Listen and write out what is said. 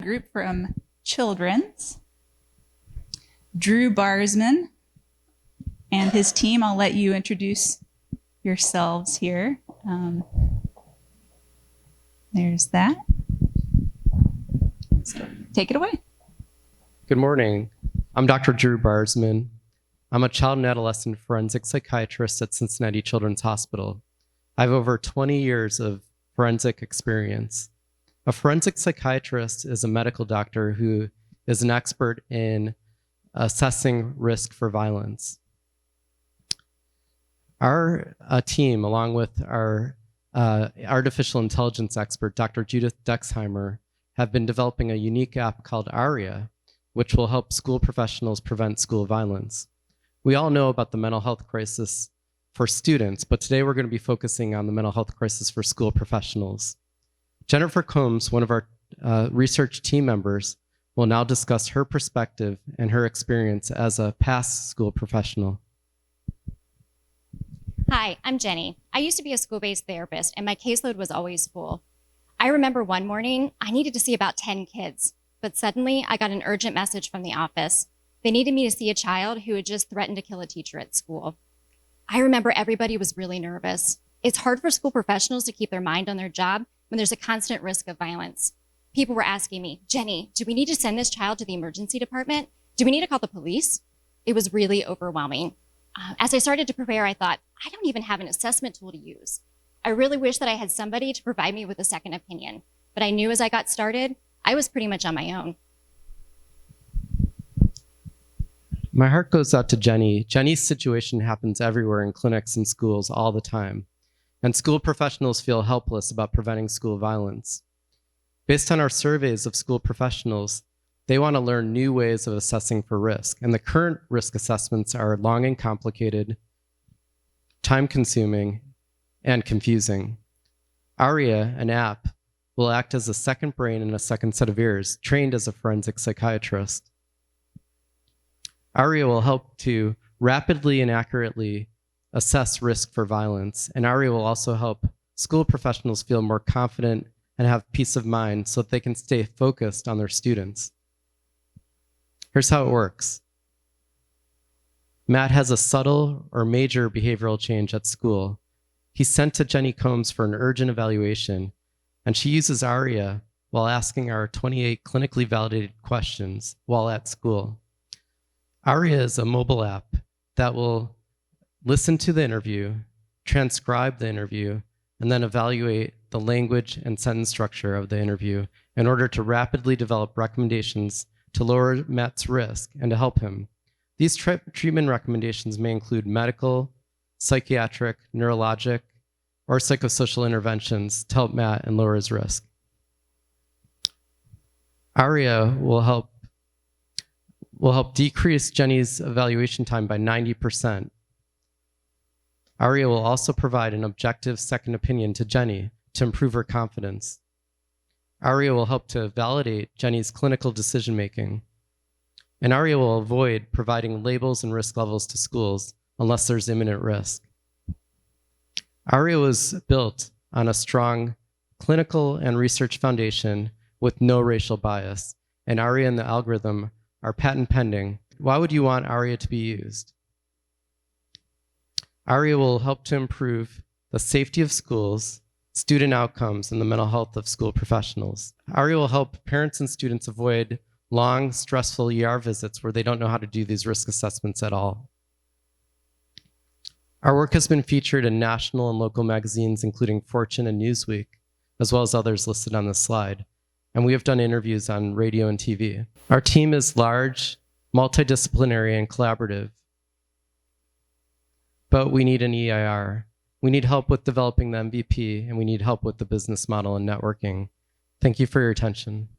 Group from Children's. Drew Barsman and his team. I'll let you introduce yourselves here. There's that. So take it away. Good morning. I'm Dr. Drew Barsman. I'm a child and adolescent forensic psychiatrist at Cincinnati Children's Hospital. I have over 20 years of forensic experience. A forensic psychiatrist is a medical doctor who is an expert in assessing risk for violence. Our team, along with our artificial intelligence expert, Dr. Judith Dexheimer, have been developing a unique app called ARIA, which will help school professionals prevent school violence. We all know about the mental health crisis for students, but today we're going to be focusing on the mental health crisis for school professionals. Jennifer Combs, one of our research team members, will now discuss her perspective and her experience as a past school professional. Hi, I'm Jenny. I used to be a school-based therapist, and my caseload was always full. I remember one morning, I needed to see about 10 kids, but suddenly I got an urgent message from the office. They needed me to see a child who had just threatened to kill a teacher at school. I remember everybody was really nervous. It's hard for school professionals to keep their mind on their job when there's a constant risk of violence. People were asking me, Jenny, do we need to send this child to the emergency department? Do we need to call the police? It was really overwhelming. As I started to prepare, I thought, I don't even have an assessment tool to use. I really wish that I had somebody to provide me with a second opinion, but I knew as I got started, I was pretty much on my own. My heart goes out to Jenny. Jenny's situation happens everywhere in clinics and schools all the time, and school professionals feel helpless about preventing school violence. Based on our surveys of school professionals, they want to learn new ways of assessing for risk, and the current risk assessments are long and complicated, time-consuming, and confusing. ARIA, an app, will act as a second brain and a second set of ears, trained as a forensic psychiatrist. ARIA will help to rapidly and accurately assess risk for violence, and ARIA will also help school professionals feel more confident and have peace of mind so that they can stay focused on their students. Here's how it works. Matt has a subtle or major behavioral change at school. He's sent to Jenny Combs for an urgent evaluation, and she uses ARIA while asking our 28 clinically validated questions while at school. ARIA is a mobile app that will listen to the interview, transcribe the interview, and then evaluate the language and sentence structure of the interview in order to rapidly develop recommendations to lower Matt's risk and to help him. These treatment recommendations may include medical, psychiatric, neurologic, or psychosocial interventions to help Matt and lower his risk. ARIA will help decrease Jenny's evaluation time by 90%. ARIA will also provide an objective second opinion to Jenny to improve her confidence. ARIA will help to validate Jenny's clinical decision-making. And ARIA will avoid providing labels and risk levels to schools unless there's imminent risk. ARIA was built on a strong clinical and research foundation with no racial bias, and ARIA and the algorithm are patent pending. Why would you want ARIA to be used? ARIA will help to improve the safety of schools, student outcomes, and the mental health of school professionals. ARIA will help parents and students avoid long, stressful ER visits where they don't know how to do these risk assessments at all. Our work has been featured in national and local magazines, including Fortune and Newsweek, as well as others listed on this slide. And we have done interviews on radio and TV. Our team is large, multidisciplinary, and collaborative. But we need an EIR. We need help with developing the MVP, and we need help with the business model and networking. Thank you for your attention.